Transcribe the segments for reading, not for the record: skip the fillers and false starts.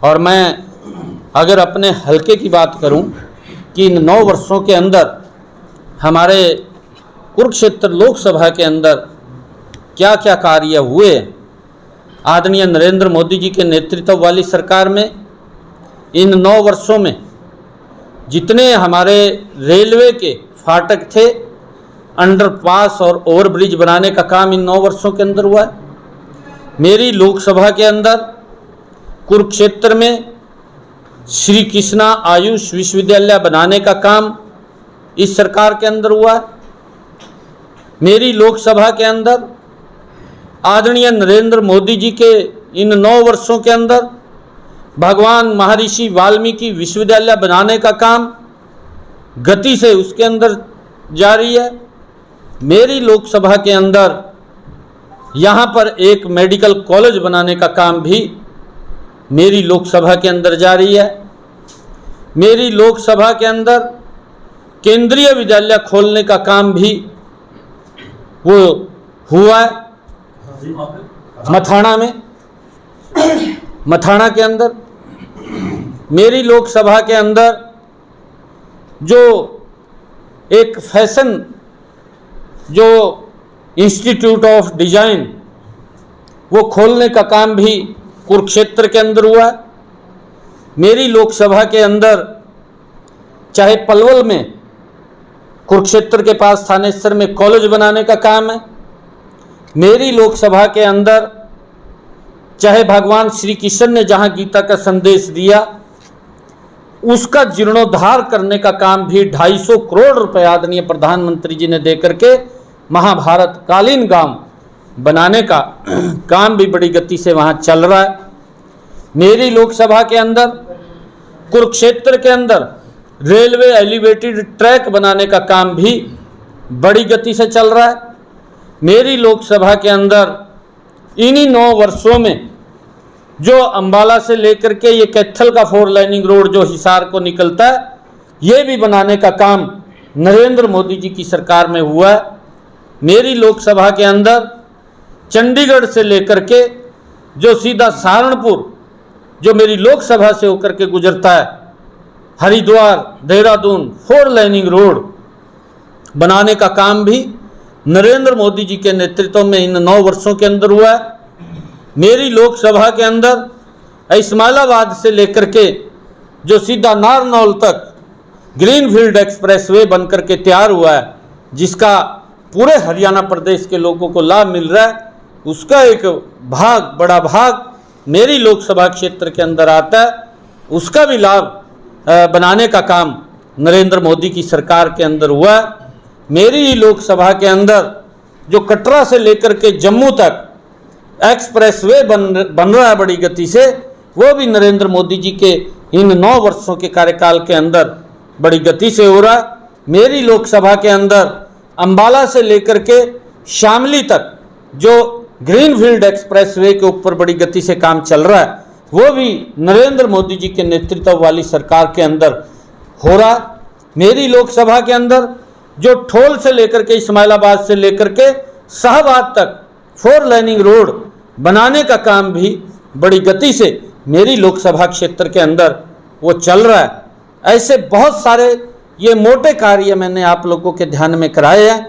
और मैं अगर अपने हलके की बात करूं कि इन 9 वर्षों के अंदर हमारे कुरुक्षेत्र लोकसभा के अंदर क्या क्या कार्य हुए, आदरणीय नरेंद्र मोदी जी के नेतृत्व वाली सरकार में इन 9 वर्षों में जितने हमारे रेलवे के फाटक थे, अंडरपास और ओवरब्रिज बनाने का काम इन 9 वर्षों के अंदर हुआ है। मेरी लोकसभा के अंदर कुरुक्षेत्र में श्री कृष्णा आयुष विश्वविद्यालय बनाने का काम इस सरकार के अंदर हुआ है। मेरी लोकसभा के अंदर आदरणीय नरेंद्र मोदी जी के इन 9 वर्षों के अंदर भगवान महर्षि वाल्मीकि विश्वविद्यालय बनाने का काम गति से उसके अंदर जारी है। मेरी लोकसभा के अंदर यहाँ पर एक मेडिकल कॉलेज बनाने का काम भी मेरी लोकसभा के अंदर जारी है। मेरी लोकसभा के अंदर केंद्रीय विद्यालय खोलने का काम भी वो हुआ है मथाना के अंदर। मेरी लोकसभा के अंदर जो एक फैशन जो इंस्टीट्यूट ऑफ डिजाइन वो खोलने का काम भी कुरुक्षेत्र के अंदर हुआ। मेरी लोकसभा के अंदर चाहे पलवल में कुरुक्षेत्र के पास थानेसर में कॉलेज बनाने का काम है। मेरी लोकसभा के अंदर चाहे भगवान श्री कृष्ण ने जहां गीता का संदेश दिया उसका जीर्णोद्धार करने का काम भी 250 करोड़ रुपए आदरणीय प्रधानमंत्री जी ने देकर के महाभारत कालीन गांव बनाने का काम भी बड़ी गति से वहां चल रहा है। मेरी लोकसभा के अंदर कुरुक्षेत्र के अंदर रेलवे एलिवेटेड ट्रैक बनाने का काम भी बड़ी गति से चल रहा है। मेरी लोकसभा के अंदर इन्हीं 9 वर्षों में जो अंबाला से लेकर के ये कैथल का 4 लाइनिंग रोड जो हिसार को निकलता है ये भी बनाने का काम नरेंद्र मोदी जी की सरकार में हुआ है। मेरी लोकसभा के अंदर चंडीगढ़ से लेकर के जो सीधा सहारनपुर जो मेरी लोकसभा से होकर के गुजरता है हरिद्वार देहरादून 4 लाइनिंग रोड बनाने का काम भी नरेंद्र मोदी जी के नेतृत्व में इन 9 वर्षों के अंदर हुआ है। मेरी लोकसभा के अंदर इस्माइलाबाद से लेकर के जो सीधा नारनौल तक ग्रीनफील्ड एक्सप्रेसवे बनकर के तैयार हुआ है जिसका पूरे हरियाणा प्रदेश के लोगों को लाभ मिल रहा है, उसका एक भाग बड़ा भाग मेरी लोकसभा क्षेत्र के अंदर आता है। उसका भी लाभ बनाने का काम नरेंद्र मोदी की सरकार के अंदर हुआ है। मेरी लोकसभा के अंदर जो कटरा से लेकर के जम्मू तक एक्सप्रेसवे बन रहा है बड़ी गति से, वो भी नरेंद्र मोदी जी के इन 9 वर्षों के कार्यकाल के अंदर बड़ी गति से हो रहा है। मेरी लोकसभा के अंदर अंबाला से लेकर के शामली तक जो ग्रीनफील्ड एक्सप्रेसवे के ऊपर बड़ी गति से काम चल रहा है वो भी नरेंद्र मोदी जी के नेतृत्व वाली सरकार के अंदर हो रहा है। मेरी लोकसभा के अंदर जो ठोल से लेकर के इस्माइलाबाद से लेकर के शाहबाद तक 4 लाइनिंग रोड बनाने का काम भी बड़ी गति से मेरी लोकसभा क्षेत्र के अंदर वो चल रहा है। ऐसे बहुत सारे ये मोटे कार्य मैंने आप लोगों के ध्यान में कराए हैं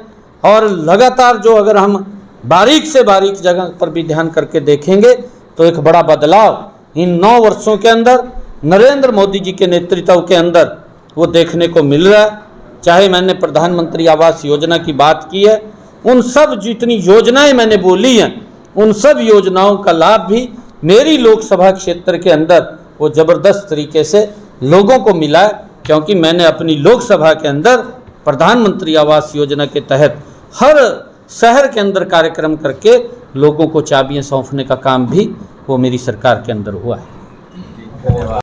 और लगातार जो अगर हम बारीक से बारीक जगह पर भी ध्यान करके देखेंगे तो एक बड़ा बदलाव इन 9 वर्षों के अंदर नरेंद्र मोदी जी के नेतृत्व के अंदर वो देखने को मिल रहा है। चाहे मैंने प्रधानमंत्री आवास योजना की बात की है, उन सब जितनी योजनाएं मैंने बोली हैं उन सब योजनाओं का लाभ भी मेरी लोकसभा क्षेत्र के अंदर वो ज़बरदस्त तरीके से लोगों को मिला है, क्योंकि मैंने अपनी लोकसभा के अंदर प्रधानमंत्री आवास योजना के तहत हर शहर के अंदर कार्यक्रम करके लोगों को चाबियां सौंपने का काम भी वो मेरी सरकार के अंदर हुआ है।